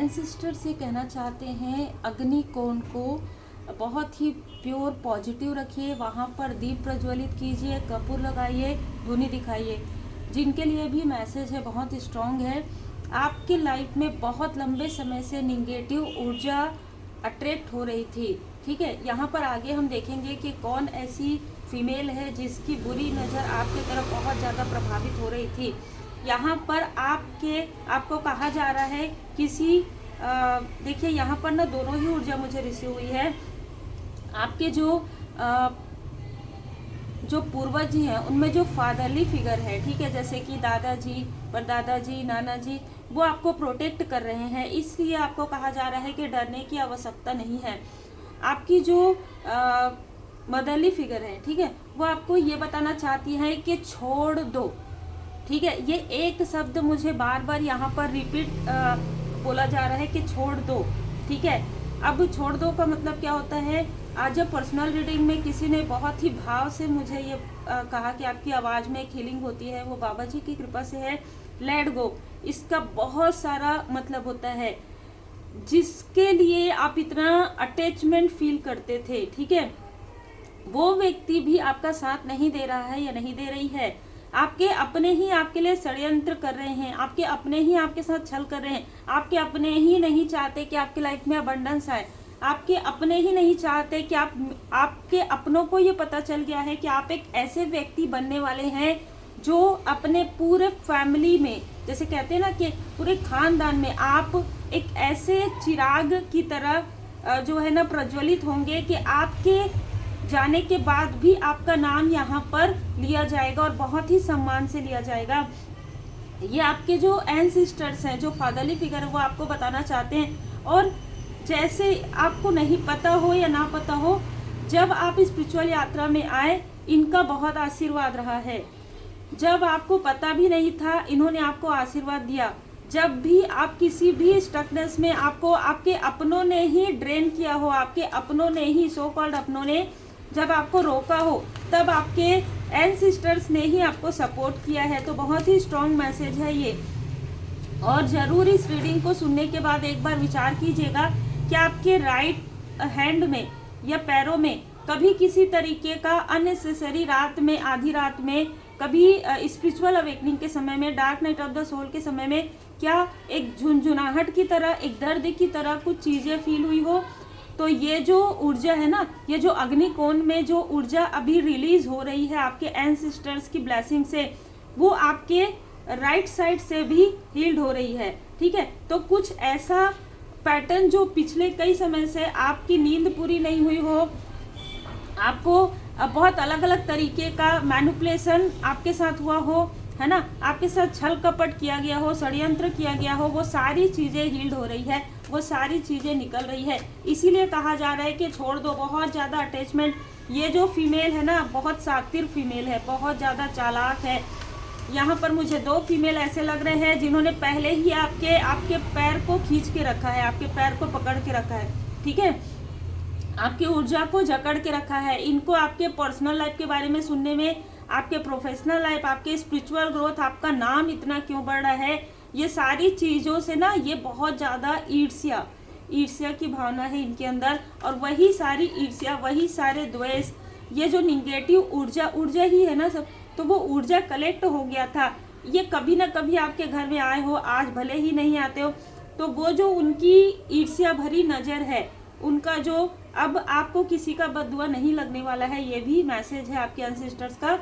Ancestors ये कहना चाहते हैं अग्नि कोण को बहुत ही प्योर पॉजिटिव रखिए, वहाँ पर दीप प्रज्वलित कीजिए, कपूर लगाइए, धूनी दिखाइए। जिनके लिए भी मैसेज है बहुत स्ट्रॉन्ग है। आपकी लाइफ में बहुत लंबे समय से निगेटिव ऊर्जा अट्रैक्ट हो रही थी, ठीक है। यहाँ पर आगे हम देखेंगे कि कौन ऐसी फीमेल है जिसकी बुरी नज़र आपकी तरफ बहुत ज़्यादा प्रभावित हो रही थी। यहाँ पर आपको कहा जा रहा है किसी देखिए यहाँ पर ना दोनों ही ऊर्जा मुझे रिसीव हुई है। आपके जो पूर्वज जी हैं उनमें जो फादरली फिगर है, ठीक है, जैसे कि दादाजी, परदादाजी, नाना जी, वो आपको प्रोटेक्ट कर रहे हैं। इसलिए आपको कहा जा रहा है कि डरने की आवश्यकता नहीं है। आपकी जो मदरली फिगर है, ठीक है, वो आपको ये बताना चाहती है कि छोड़ दो, ठीक है। ये एक शब्द मुझे बार बार यहाँ पर रिपीट बोला जा रहा है कि छोड़ दो, ठीक है। अब छोड़ दो का मतलब क्या होता है? आज जब पर्सनल रीडिंग में किसी ने बहुत ही भाव से मुझे ये कहा कि आपकी आवाज़ में एक हीलिंग होती है, वो बाबा जी की कृपा से है। लेट गो, इसका बहुत सारा मतलब होता है। जिसके लिए आप इतना अटैचमेंट फील करते थे, ठीक है, वो व्यक्ति भी आपका साथ नहीं दे रहा है या नहीं दे रही है। आपके अपने ही आपके लिए षड्यंत्र कर रहे हैं, आपके अपने ही आपके साथ छल कर रहे हैं, आपके अपने ही नहीं चाहते कि आपकी लाइफ में अबंडेंस आए, आपके अपने ही नहीं चाहते कि आपके अपनों को ये पता चल गया है कि आप एक ऐसे व्यक्ति बनने वाले हैं जो अपने पूरे फैमिली में, जैसे कहते हैं ना कि पूरे खानदान में आप एक ऐसे चिराग की तरह जो है ना प्रज्वलित होंगे कि आपके जाने के बाद भी आपका नाम यहाँ पर लिया जाएगा और बहुत ही सम्मान से लिया जाएगा। ये आपके जो एंसेस्टर्स हैं, जो फादरली फिगर है, वो आपको बताना चाहते हैं। और जैसे आपको नहीं पता हो या ना पता हो, जब आप स्पिरिचुअल यात्रा में आए, इनका बहुत आशीर्वाद रहा है। जब आपको पता भी नहीं था, इन्होंने आपको आशीर्वाद दिया। जब भी आप किसी भी स्टकनेस में आपको आपके अपनों ने ही ड्रेन किया हो, आपके अपनों ने ही, सो कॉल्ड अपनों ने जब आपको रोका हो, तब आपके एंसेस्टर्स ने ही आपको सपोर्ट किया है। तो बहुत ही स्ट्रॉन्ग मैसेज है ये। और ज़रूर इस रीडिंग को सुनने के बाद एक बार विचार कीजिएगा कि आपके राइट हैंड में या पैरों में कभी किसी तरीके का अननेसेसरी रात में, आधी रात में, कभी स्पिरिचुअल अवेकनिंग के समय में, dark night of the soul के समय में क्या एक झुनझुनाहट की तरह, एक दर्द की तरह कुछ चीज़ें फील हुई हो, तो ये जो ऊर्जा है ना, ये जो अग्नि कोण में जो ऊर्जा अभी रिलीज हो रही है आपके एंसेस्टर्स की ब्लेसिंग से, वो आपके राइट साइड से भी हील्ड हो रही है, ठीक है। तो कुछ ऐसा पैटर्न जो पिछले कई समय से आपकी नींद पूरी नहीं हुई हो, आपको बहुत अलग अलग तरीके का मैनिपुलेशन आपके साथ हुआ हो, है ना, आपके साथ छल कपट किया गया हो, षड्यंत्र किया गया हो, वो सारी चीज़ें हील्ड हो रही है, वो सारी चीज़ें निकल रही है। इसीलिए कहा जा रहा है कि छोड़ दो बहुत ज़्यादा अटैचमेंट। ये जो फीमेल है ना, बहुत शातिर फीमेल है, बहुत ज़्यादा चालाक है। यहाँ पर मुझे दो फीमेल ऐसे लग रहे हैं जिन्होंने पहले ही आपके पैर को खींच के रखा है, आपके पैर को पकड़ के रखा है, ठीक है, आपकी ऊर्जा को जकड़ के रखा है। इनको आपके पर्सनल लाइफ के बारे में सुनने में, आपके प्रोफेशनल लाइफ, आपके स्पिरिचुअल ग्रोथ, आपका नाम इतना क्यों बढ़ रहा है, ये सारी चीज़ों से ना ये बहुत ज़्यादा ईर्ष्या की भावना है इनके अंदर। और वही सारी ईर्ष्या, वही सारे द्वेष, ये जो निगेटिव ऊर्जा ही है ना सब, तो वो ऊर्जा कलेक्ट हो गया था। ये कभी ना कभी आपके घर में आए हो, आज भले ही नहीं आते हो, तो वो जो उनकी ईर्ष्या भरी नज़र है, उनका जो अब आपको किसी का बददुआ नहीं लगने वाला है, ये भी मैसेज है आपके एंसेस्टर्स का।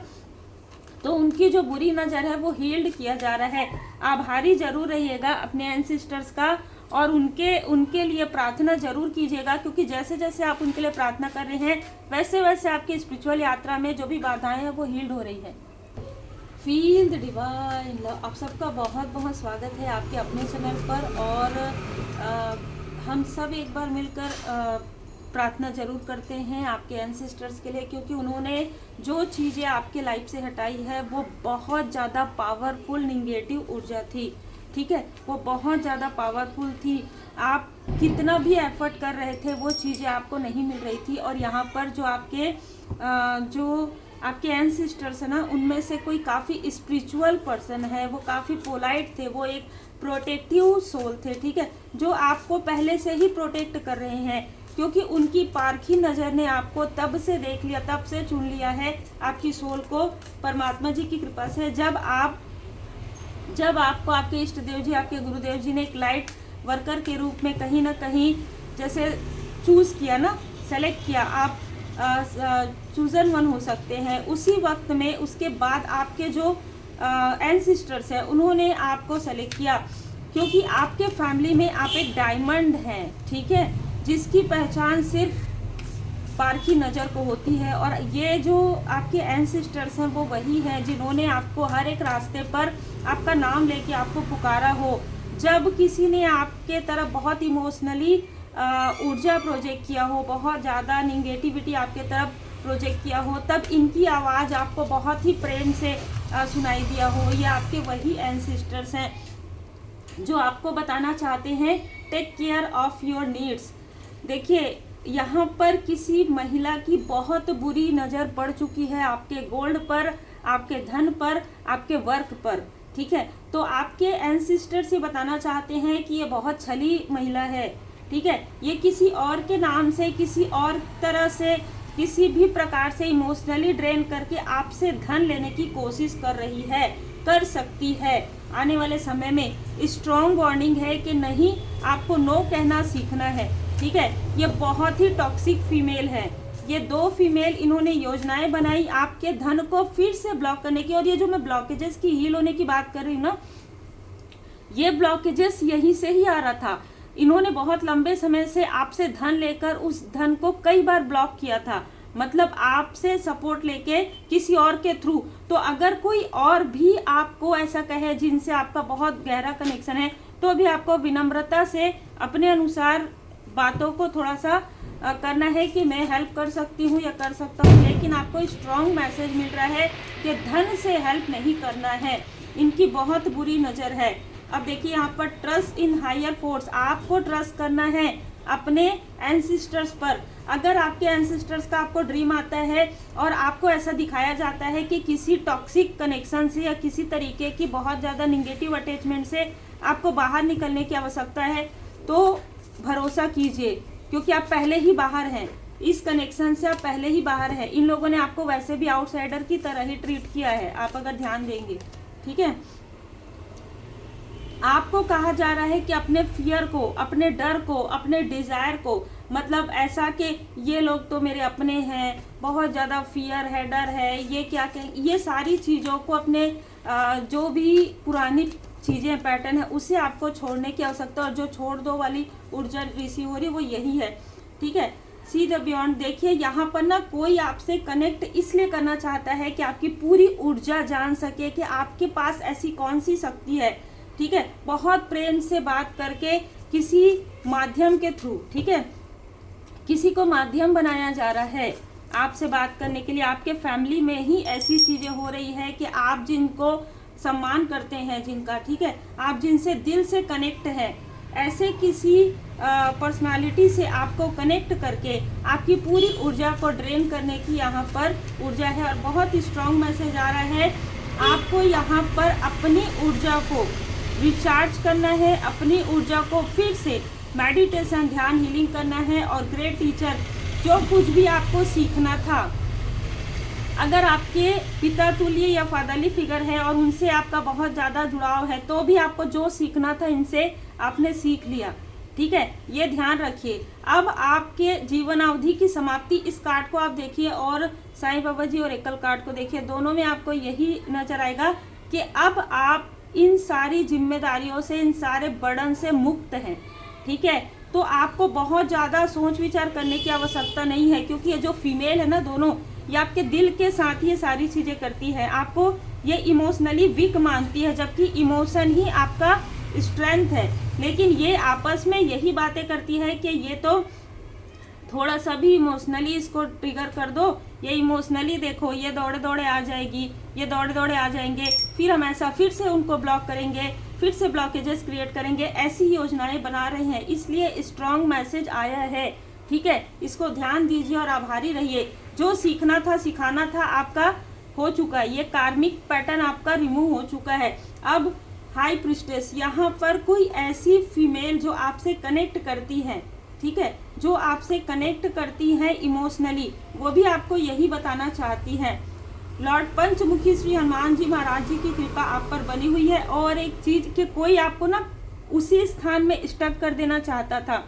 तो उनकी जो बुरी नज़र है वो हील्ड किया जा रहा है। आभारी जरूर रहिएगा अपने एंसेस्टर्स का और उनके लिए प्रार्थना जरूर कीजिएगा, क्योंकि जैसे जैसे आप उनके लिए प्रार्थना कर रहे हैं, वैसे वैसे आपकी स्पिरिचुअल यात्रा में जो भी बाधाएं हैं वो हील्ड हो रही है। Feel the divine love. आप सबका बहुत बहुत स्वागत है आपके अपने चैनल पर। और हम सब एक बार मिलकर प्रार्थना जरूर करते हैं आपके एंसेस्टर्स के लिए, क्योंकि उन्होंने जो चीज़ें आपके लाइफ से हटाई है वो बहुत ज़्यादा पावरफुल निगेटिव ऊर्जा थी, ठीक है, वो बहुत ज़्यादा पावरफुल थी। आप कितना भी एफर्ट कर रहे थे, वो चीज़ें आपको नहीं मिल रही थी। और यहाँ पर जो आपके एंसेस्टर्स है ना, उनमें से कोई काफ़ी स्पिरिचुअल पर्सन है, वो काफ़ी पोलाइट थे, वो एक प्रोटेक्टिव सोल थे, ठीक है, जो आपको पहले से ही प्रोटेक्ट कर रहे हैं, क्योंकि उनकी पारखी नज़र ने आपको तब से देख लिया, तब से चुन लिया है आपकी सोल को परमात्मा जी की कृपा से। जब आपको आपके इष्ट देव जी, आपके गुरुदेव जी ने एक लाइट वर्कर के रूप में कहीं ना कहीं जैसे चूज़ किया ना, सेलेक्ट किया, आप चूजन वन हो सकते हैं। उसी वक्त में उसके बाद आपके जो एंसिस्टर्स हैं उन्होंने आपको सेलेक्ट किया, क्योंकि आपके फैमिली में आप एक डायमंड हैं, ठीक है, जिसकी पहचान सिर्फ पारखी नज़र को होती है। और ये जो आपके एंसिस्टर्स हैं वो वही हैं जिन्होंने आपको हर एक रास्ते पर आपका नाम लेके आपको पुकारा हो। जब किसी ने आपके तरफ बहुत इमोशनली ऊर्जा प्रोजेक्ट किया हो, बहुत ज़्यादा निगेटिविटी आपके तरफ प्रोजेक्ट किया हो, तब इनकी आवाज़ आपको बहुत ही प्रेम से सुनाई दिया हो। ये आपके वही एंसिस्टर्स हैं जो आपको बताना चाहते हैं take care of your needs. देखिए, यहाँ पर किसी महिला की बहुत बुरी नज़र पड़ चुकी है आपके गोल्ड पर, आपके धन पर, आपके वर्क पर, ठीक है। तो आपके एंसिस्टर से बताना चाहते हैं कि ये बहुत छली महिला है, ठीक है। ये किसी और के नाम से, किसी और तरह से, किसी भी प्रकार से इमोशनली ड्रेन करके आपसे धन लेने की कोशिश कर रही है, कर सकती है। आने वाले समय में स्ट्रॉन्ग वार्निंग है कि नहीं, आपको नो कहना सीखना है, ठीक है। ये बहुत ही टॉक्सिक फीमेल है। ये 2 फीमेल इन्होंने योजनाएं बनाई आपके धन को फिर से ब्लॉक करने की। और ये जो मैं ब्लॉकेजेस की हील होने की बात कर रही हूँ ना, ये ब्लॉकेजेस यहीं से ही आ रहा था। इन्होंने बहुत लंबे समय से आपसे धन लेकर उस धन को कई बार ब्लॉक किया था, मतलब आपसे सपोर्ट लेके किसी और के थ्रू। तो अगर कोई और भी आपको ऐसा कहे जिनसे आपका बहुत गहरा कनेक्शन है, तो भी आपको विनम्रता से अपने अनुसार बातों को थोड़ा सा करना है कि मैं हेल्प कर सकती हूँ या कर सकता हूँ, लेकिन आपको स्ट्रॉन्ग मैसेज मिल रहा है कि धन से हेल्प नहीं करना है। इनकी बहुत बुरी नज़र है। अब देखिए यहाँ पर ट्रस्ट इन हायर फोर्स, आपको ट्रस्ट करना है अपने एंसिस्टर्स पर। अगर आपके एंसिस्टर्स का आपको ड्रीम आता है और आपको ऐसा दिखाया जाता है कि किसी टॉक्सिक कनेक्शन से या किसी तरीके की बहुत ज़्यादा निगेटिव अटैचमेंट से आपको बाहर निकलने की आवश्यकता है, तो भरोसा कीजिए, क्योंकि आप पहले ही बाहर हैं, इस कनेक्शन से आप पहले ही बाहर हैं। इन लोगों ने आपको वैसे भी आउटसाइडर की तरह ही ट्रीट किया है, आप अगर ध्यान देंगे, ठीक है। आपको कहा जा रहा है कि अपने फियर को, अपने डर को, अपने डिजायर को, मतलब ऐसा कि ये लोग तो मेरे अपने हैं, बहुत ज़्यादा फियर है, डर है, ये क्या कहें, ये सारी चीज़ों को, अपने जो भी पुरानी चीज़ें पैटर्न है उसे आपको छोड़ने की आवश्यकता। और जो छोड़ दो वाली ऊर्जा रिसीव हो रही है वो यही है, ठीक है। सी द बियॉन्ड, देखिए यहाँ पर ना कोई आपसे कनेक्ट इसलिए करना चाहता है कि आपकी पूरी ऊर्जा जान सके कि आपके पास ऐसी कौन सी शक्ति है, ठीक है। बहुत प्रेम से बात करके किसी माध्यम के थ्रू, ठीक है, किसी को माध्यम बनाया जा रहा है आपसे बात करने के लिए। आपके फैमिली में ही ऐसी चीज़ें हो रही है कि आप जिनको सम्मान करते हैं, जिनका, ठीक है, आप जिनसे दिल से कनेक्ट है, ऐसे किसी पर्सनालिटी से आपको कनेक्ट करके आपकी पूरी ऊर्जा को ड्रेन करने की यहाँ पर ऊर्जा है। और बहुत ही स्ट्रॉन्ग मैसेज आ रहा है, आपको यहाँ पर अपनी ऊर्जा को रिचार्ज करना है, अपनी ऊर्जा को फिर से मेडिटेशन, ध्यान, हीलिंग करना है। और ग्रेट टीचर, जो कुछ भी आपको सीखना था, अगर आपके पिता तुल्य या फादरली फिगर है और उनसे आपका बहुत ज़्यादा जुड़ाव है, तो भी आपको जो सीखना था इनसे आपने सीख लिया, ठीक है, ये ध्यान रखिए। अब आपके जीवन अवधि की समाप्ति, इस कार्ड को आप देखिए और साईं बाबा जी और एकल कार्ड को देखिए, दोनों में आपको यही नजर आएगा कि अब आप इन सारी जिम्मेदारियों से, इन सारे बर्डन से मुक्त हैं, ठीक है। तो आपको बहुत ज़्यादा सोच विचार करने की आवश्यकता नहीं है, क्योंकि ये जो फीमेल है ना, दोनों, ये आपके दिल के साथ ये सारी चीज़ें करती है। आपको ये इमोशनली वीक मानती है, जबकि इमोशन ही आपका स्ट्रेंथ है। लेकिन ये आपस में यही बातें करती है कि ये तो थोड़ा सा भी इमोशनली इसको ट्रिगर कर दो, ये इमोशनली देखो, ये दौड़े दौड़े आ जाएगी, ये दौड़े दौड़े आ जाएंगे, फिर हम ऐसा फिर से उनको ब्लॉक करेंगे, फिर से ब्लॉकेजेस क्रिएट करेंगे, ऐसी योजनाएं बना रहे हैं। इसलिए स्ट्रॉन्ग मैसेज आया है, ठीक है, इसको ध्यान दीजिए और आभारी रहिए। जो सीखना था, सिखाना था, आपका हो चुका है। ये कार्मिक पैटर्न आपका रिमूव हो चुका है। अब हाई प्रिस्टेस, यहाँ पर कोई ऐसी फीमेल जो आपसे कनेक्ट करती है, ठीक है, जो आपसे कनेक्ट करती है इमोशनली, वो भी आपको यही बताना चाहती है। लॉर्ड पंचमुखी श्री हनुमान जी महाराज जी की कृपा आप पर बनी हुई है। और एक चीज कि कोई आपको ना उसी स्थान में स्टक कर देना चाहता था,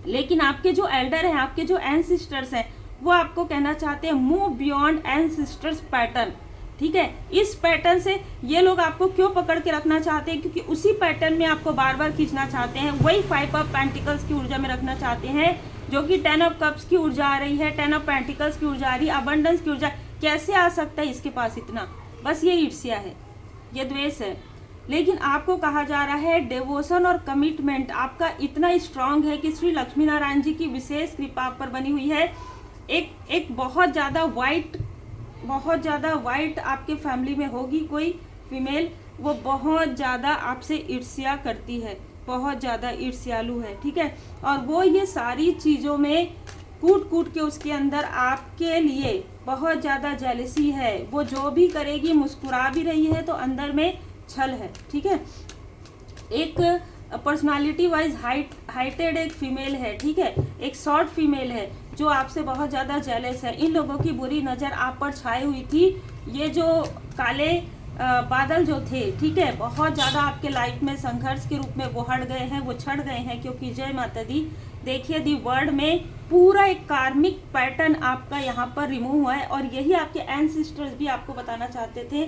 लेकिन आपके जो एल्डर हैं, आपके जो एंसेस्टर्स हैं, वो आपको कहना चाहते हैं मूव बियॉन्ड एंसेस्टर्स पैटर्न, ठीक है। इस पैटर्न से ये लोग आपको क्यों पकड़ के रखना चाहते हैं, क्योंकि उसी पैटर्न में आपको बार बार खींचना चाहते हैं, वही 5 ऑफ पेंटिकल्स की ऊर्जा में रखना चाहते हैं, जो कि 10 ऑफ कप्स की ऊर्जा आ रही है, 10 ऑफ पेंटिकल्स की ऊर्जा आ रही है, अबंडेंस की ऊर्जा। कैसे आ सकता है इसके पास इतना, बस ये ईर्ष्या है, ये द्वेष है। लेकिन आपको कहा जा रहा है डिवोशन और कमिटमेंट आपका इतना स्ट्रांग है कि श्री लक्ष्मी नारायण जी की विशेष कृपा आप पर बनी हुई है। एक बहुत ज़्यादा वाइट आपके फैमिली में होगी कोई फीमेल, वो बहुत ज़्यादा आपसे ईर्ष्या करती है, बहुत ज़्यादा ईर्ष्यालु है, ठीक है। और वो ये सारी चीज़ों में कूट के उसके अंदर आपके लिए बहुत ज़्यादा जेलसी है। वो जो भी करेगी, मुस्कुरा भी रही है तो अंदर में छल है, ठीक है। एक पर्सनालिटी वाइज हाइटेड एक फीमेल है, ठीक है, एक शॉर्ट फीमेल है जो आपसे बहुत ज़्यादा जेलस है। इन लोगों की बुरी नज़र आप पर छाई हुई थी। ये जो काले बादल जो थे, ठीक है, बहुत ज़्यादा आपके लाइफ में संघर्ष के रूप में वो हट गए हैं, वो छट गए हैं, क्योंकि जय माता दी, देखिए दी वर्ड में पूरा एक कार्मिक पैटर्न आपका यहाँ पर रिमूव हुआ है। और यही आपके एंसेस्टर्स भी आपको बताना चाहते थे।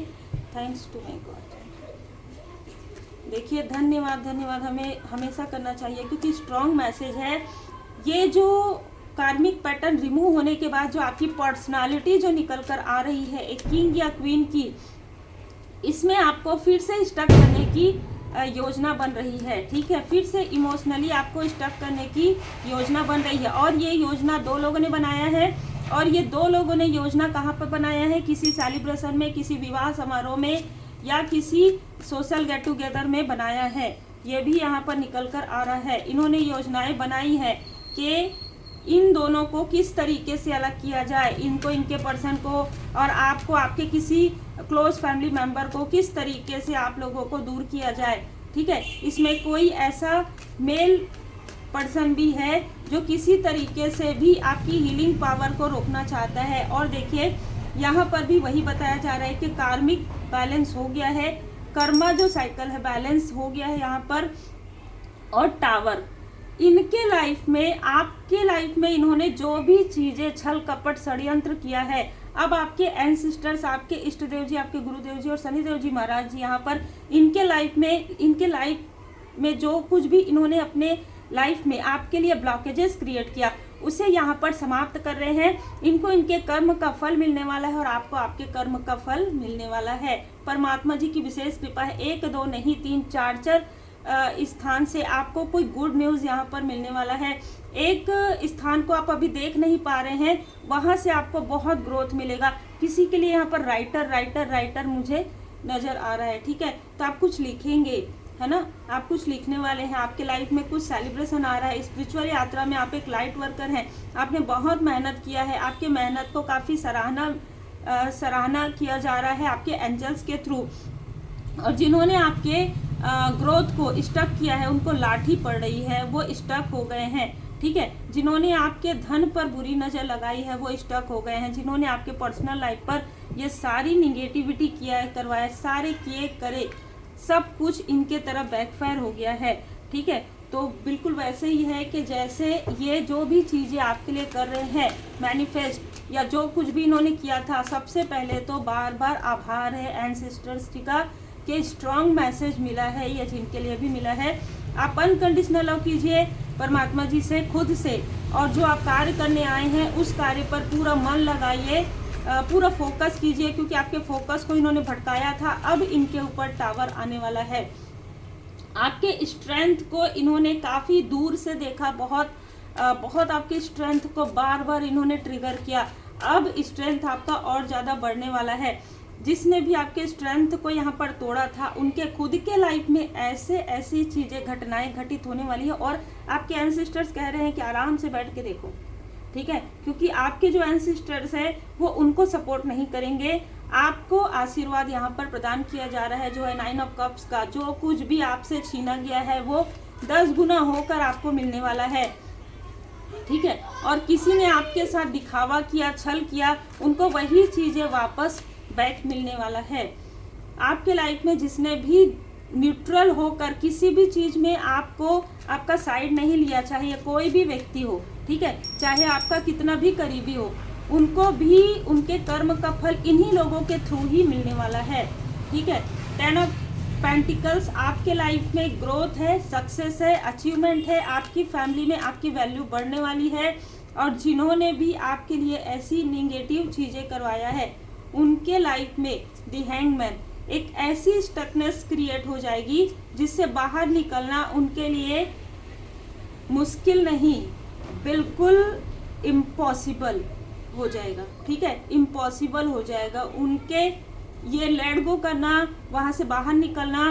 Thanks to my God. देखिए धन्यवाद हमें हमेशा करना चाहिए, क्योंकि स्ट्रॉन्ग मैसेज है। ये जो कार्मिक पैटर्न रिमूव होने के बाद जो आपकी पर्सनालिटी जो निकल कर आ रही है एक किंग या क्वीन की, इसमें आपको फिर से स्टक करने की योजना बन रही है, ठीक है। फिर से इमोशनली आपको स्टक करने की योजना बन रही है। और ये योजना 2 लोगों ने बनाया है। और ये 2 लोगों ने योजना कहाँ पर बनाया है, किसी सेलिब्रेशन में, किसी विवाह समारोह में, या किसी सोशल गेट टुगेदर में बनाया है। ये भी यहाँ पर निकल कर आ रहा है। इन्होंने योजनाएं बनाई है कि इन दोनों को किस तरीके से अलग किया जाए, इनको, इनके पर्सन को और आपको, आपके किसी क्लोज फैमिली मेंबर को किस तरीके से आप लोगों को दूर किया जाए, ठीक है। इसमें कोई ऐसा मेल पर्सन भी है जो किसी तरीके से भी आपकी हीलिंग पावर को रोकना चाहता है। और देखिए यहाँ पर भी वही बताया जा रहा है कि कार्मिक बैलेंस हो गया है, कर्मा जो साइकिल है बैलेंस हो गया है यहाँ पर। और टावर, इनके लाइफ में, आपके लाइफ में इन्होंने जो भी चीजें छल कपट षड्यंत्र किया है, अब आपके एंसेस्टर्स, आपके इष्ट देव जी, आपके गुरुदेव जी और शनिदेव जी महाराज जी यहाँ पर इनके लाइफ में जो कुछ भी इन्होंने अपने लाइफ में आपके लिए ब्लॉकेजेस क्रिएट किया, उसे यहाँ पर समाप्त कर रहे हैं। इनको इनके कर्म का फल मिलने वाला है और आपको आपके कर्म का फल मिलने वाला है। परमात्मा जी की विशेष कृपा है। 1 2 नहीं 3 4 स्थान से आपको कोई गुड न्यूज़ यहाँ पर मिलने वाला है। एक स्थान को आप अभी देख नहीं पा रहे हैं, वहाँ से आपको बहुत ग्रोथ मिलेगा। किसी के लिए यहाँ पर राइटर मुझे नज़र आ रहा है, ठीक है। तो आप कुछ लिखेंगे, है ना, आप कुछ लिखने वाले हैं। आपके लाइफ में कुछ सेलिब्रेशन आ रहा है। स्पिरिचुअल यात्रा में आप एक लाइट वर्कर हैं, आपने बहुत मेहनत किया है, आपके मेहनत को काफ़ी सराहना किया जा रहा है आपके एंजल्स के थ्रू। और जिन्होंने आपके ग्रोथ को स्टक किया है, उनको लाठी पड़ रही है, वो स्टक हो गए हैं, ठीक है। जिन्होंने आपके धन पर बुरी नज़र लगाई है, वो स्टक हो गए हैं। जिन्होंने आपके पर्सनल लाइफ पर ये सारी निगेटिविटी किया है, करवाया, सारे किए करे, सब कुछ इनके तरफ बैकफायर हो गया है, ठीक है। तो बिल्कुल वैसे ही है कि जैसे ये जो भी चीज़ें आपके लिए कर रहे हैं मैनिफेस्ट, या जो कुछ भी इन्होंने किया था, सबसे पहले तो बार बार आभार है एंसेस्टर्स का कि स्ट्रॉन्ग मैसेज मिला है, ये जिनके लिए भी मिला है। आप अनकंडीशनल लव कीजिए परमात्मा जी से, खुद से, और जो आप कार्य करने आए हैं उस कार्य पर पूरा मन लगाइए, पूरा फोकस कीजिए, क्योंकि आपके फोकस को इन्होंने भटकाया था। अब इनके ऊपर टावर आने वाला है। आपके स्ट्रेंथ को इन्होंने काफ़ी दूर से देखा, बहुत आपके स्ट्रेंथ को बार बार इन्होंने ट्रिगर किया। अब स्ट्रेंथ आपका और ज़्यादा बढ़ने वाला है। जिसने भी आपके स्ट्रेंथ को यहाँ पर तोड़ा था, उनके खुद के लाइफ में ऐसी चीज़ें, घटनाएं घटित होने वाली है। और आपके एंसेस्टर्स कह रहे हैं कि आराम से बैठ के देखो, ठीक है, क्योंकि आपके जो एंसेस्टर्स है वो उनको सपोर्ट नहीं करेंगे, आपको आशीर्वाद यहाँ पर प्रदान किया जा रहा है, जो है 9 ऑफ कप्स का। जो कुछ भी आपसे छीना गया है वो 10 गुना होकर आपको मिलने वाला है, ठीक है। और किसी ने आपके साथ दिखावा किया, छल किया, उनको वही चीजें वापस बैक मिलने वाला है। आपके लाइफ में जिसने भी न्यूट्रल होकर किसी भी चीज में आपको आपका साइड नहीं लिया, चाहे कोई भी व्यक्ति हो, ठीक है, चाहे आपका कितना भी करीबी हो, उनको भी उनके कर्म का फल इन्हीं लोगों के थ्रू ही मिलने वाला है, ठीक है। 10 ऑफ पेंटिकल्स आपके लाइफ में ग्रोथ है, सक्सेस है, अचीवमेंट है, आपकी फैमिली में आपकी वैल्यू बढ़ने वाली है। और जिन्होंने भी आपके लिए ऐसी निगेटिव चीजें करवाया है, उनके लाइफ में द हैंगमैन एक ऐसी स्टकनेस क्रिएट हो जाएगी जिससे बाहर निकलना उनके लिए मुश्किल नहीं, बिल्कुल इम्पॉसिबल हो जाएगा, ठीक है, इम्पॉसिबल हो जाएगा उनके ये लेट गो करना, वहां से बाहर निकलना,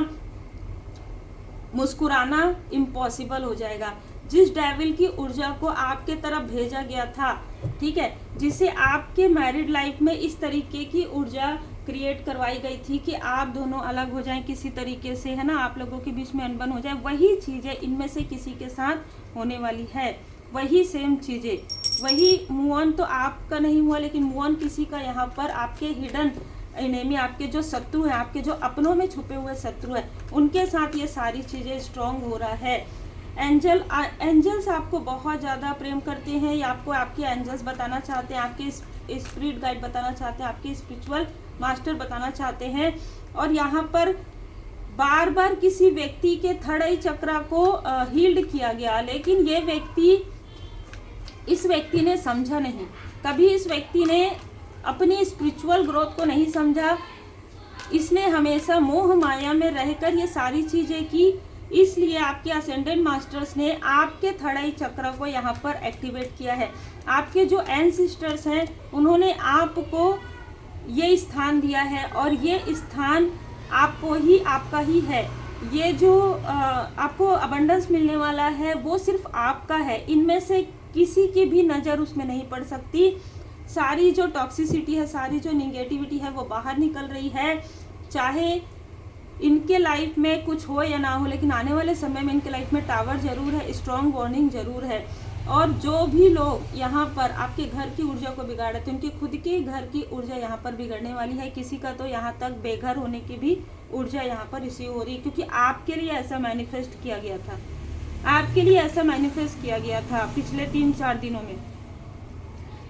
मुस्कुराना इम्पॉसिबल हो जाएगा। जिस डेविल की ऊर्जा को आपके तरफ भेजा गया था, ठीक है, जिसे आपके मैरिड लाइफ में इस तरीके की ऊर्जा क्रिएट करवाई गई थी कि आप दोनों अलग हो जाएं किसी तरीके से, है ना, आप लोगों के बीच में अनबन हो जाए, वही चीजें इनमें से किसी के साथ होने वाली है, वही सेम चीजें, वही मूव ऑन तो आपका नहीं हुआ, लेकिन मूव ऑन किसी का यहाँ पर आपके हिडन एनिमी, आपके जो शत्रु है, आपके जो अपनों में छुपे हुए शत्रु है, उनके साथ ये सारी चीजें स्ट्रांग हो रहा है। एंजल्स आपको बहुत ज़्यादा प्रेम करते हैं, या आपको आपके एंजल्स बताना चाहते हैं, आपके स्पिरिट गाइड बताना चाहते हैं, आपके स्पिरिचुअल मास्टर बताना चाहते हैं। और यहाँ पर बार बार किसी व्यक्ति के थर्ड आई चक्रा को हील्ड किया गया, लेकिन इस व्यक्ति ने समझा नहीं, कभी इस व्यक्ति ने अपनी स्पिरिचुअल ग्रोथ को नहीं समझा। इसने हमेशा मोह माया में रहकर ये सारी चीजें की, इसलिए आपके असेंडेंट मास्टर्स ने आपके थर्ड आई चक्र को यहाँ पर एक्टिवेट किया है। आपके जो एंसेस्टर्स हैं उन्होंने आपको ये स्थान दिया है, और ये स्थान आपको ही, आपका ही है। ये जो आपको अबंडेंस मिलने वाला है वो सिर्फ आपका है, इनमें से किसी की भी नज़र उसमें नहीं पड़ सकती। सारी जो टॉक्सिसिटी है, सारी जो निगेटिविटी है वो बाहर निकल रही है। चाहे इनके लाइफ में कुछ हो या ना हो, लेकिन आने वाले समय में इनके लाइफ में टावर जरूर है, स्ट्रॉन्ग वार्निंग जरूर है। और जो भी लोग यहाँ पर आपके घर की ऊर्जा को बिगाड़ रहे थे, उनके खुद के घर की ऊर्जा यहाँ पर बिगड़ने वाली है। किसी का तो यहाँ तक बेघर होने की भी ऊर्जा यहाँ पर रिसीव हो रही है, क्योंकि आपके लिए ऐसा मैनिफेस्ट किया गया था, आपके लिए ऐसा मैनिफेस्ट किया गया था पिछले 3-4 दिनों में,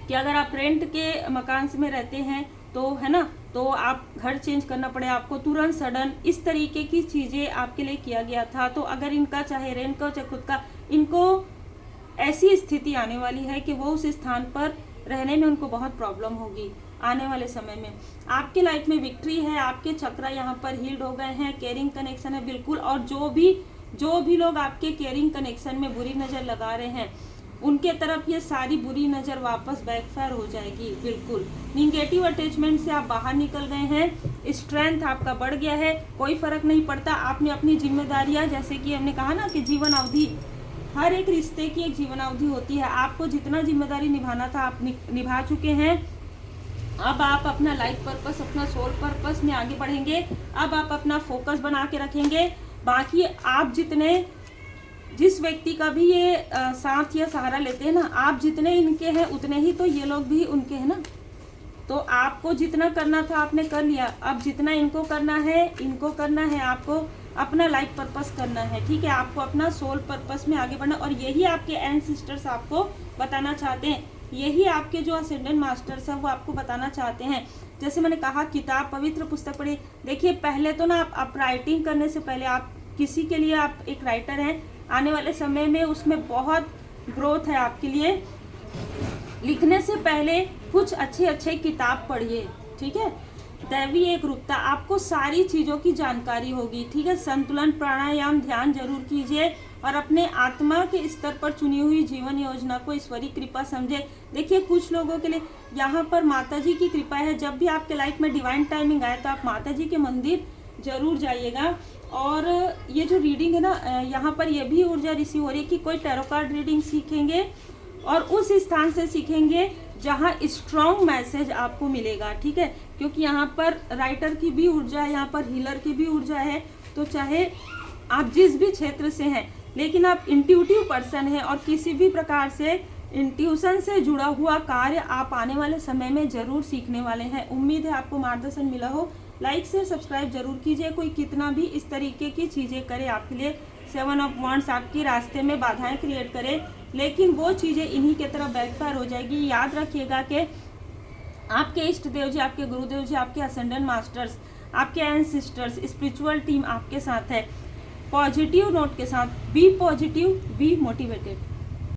कि अगर आप रेंट के मकान में रहते हैं तो, है ना, तो आप घर चेंज करना पड़े आपको तुरंत सडन, इस तरीके की चीज़ें आपके लिए किया गया था। तो अगर इनका चाहे रेंट का चाहे खुद का, इनको ऐसी स्थिति आने वाली है कि वो उस स्थान पर रहने में उनको बहुत प्रॉब्लम होगी आने वाले समय में। आपके लाइफ में विक्ट्री है, आपके चक्रा यहाँ पर हील्ड हो गए हैं, केयरिंग कनेक्शन है बिल्कुल। और जो भी लोग आपके केयरिंग कनेक्शन में बुरी नज़र लगा रहे हैं, उनके तरफ ये सारी बुरी नज़र वापस बैकफायर हो जाएगी बिल्कुल। निगेटिव अटैचमेंट से आप बाहर निकल गए हैं, स्ट्रेंथ आपका बढ़ गया है, कोई फर्क नहीं पड़ता। आपने अपनी जिम्मेदारियां, जैसे कि हमने कहा ना कि जीवन अवधि, हर एक रिश्ते की एक जीवन अवधि होती है, आपको जितना जिम्मेदारी निभाना था आप निभा चुके हैं। अब आप अपना लाइफ पर्पस, अपना सोल पर्पस में आगे बढ़ेंगे। अब आप अपना फोकस बना के रखेंगे। बाकी आप जिस व्यक्ति का भी ये साथ या सहारा लेते हैं ना, आप जितने इनके हैं उतने ही तो ये लोग भी उनके हैं ना। तो आपको जितना करना था आपने कर लिया, अब जितना इनको करना है, आपको अपना लाइफ पर्पस करना है, ठीक है, आपको अपना सोल पर्पस में आगे बढ़ना। और यही आपके एंसेस्टर्स आपको बताना चाहते हैं, यही आपके जो असेंडेंट मास्टर्स हैं वो आपको बताना चाहते हैं। जैसे मैंने कहा, किताब, पवित्र पुस्तक पढ़िए। देखिए, पहले तो ना आप राइटिंग करने से पहले, आप किसी के लिए आप एक राइटर हैं, आने वाले समय में उसमें बहुत ग्रोथ है आपके लिए। लिखने से पहले कुछ अच्छे किताब पढ़िए, ठीक है। दैवी एक रूपता, आपको सारी चीज़ों की जानकारी होगी, ठीक है। संतुलन, प्राणायाम, ध्यान जरूर कीजिए, और अपने आत्मा के स्तर पर चुनी हुई जीवन योजना को ईश्वरीय कृपा समझे। देखिए, कुछ लोगों के लिए यहाँ पर माता जी की कृपा है। जब भी आपके लाइफ में डिवाइन टाइमिंग आए तो आप माता जी के मंदिर जरूर जाइएगा। और ये जो रीडिंग है ना, यहाँ पर ये भी ऊर्जा रिसीव हो रही है कि कोई टैरो कार्ड रीडिंग सीखेंगे और उस स्थान से सीखेंगे जहाँ स्ट्रॉन्ग मैसेज आपको मिलेगा, ठीक है। क्योंकि यहाँ पर राइटर की भी ऊर्जा है, यहाँ पर हीलर की भी ऊर्जा है। तो चाहे आप जिस भी क्षेत्र से हैं, लेकिन आप इंट्यूटिव पर्सन हैं और किसी भी प्रकार से इंट्यूशन से जुड़ा हुआ कार्य आप आने वाले समय में जरूर सीखने वाले हैं। उम्मीद है आपको मार्गदर्शन मिला हो। लाइक शेयर सब्सक्राइब जरूर कीजिए। कोई कितना भी इस तरीके की चीज़ें करे आपके लिए, 7 ऑफ वांड्स आपके रास्ते में बाधाएं क्रिएट करे, लेकिन वो चीज़ें इन्हीं के तरफ बैकफायर हो जाएगी। याद रखिएगा कि आपके इष्ट देव जी, आपके गुरुदेव जी, आपके असेंडेंट मास्टर्स, आपके एंसेस्टर्स, स्पिरिचुअल टीम आपके साथ है। पॉजिटिव नोट के साथ बी पॉजिटिव, बी मोटिवेटेड।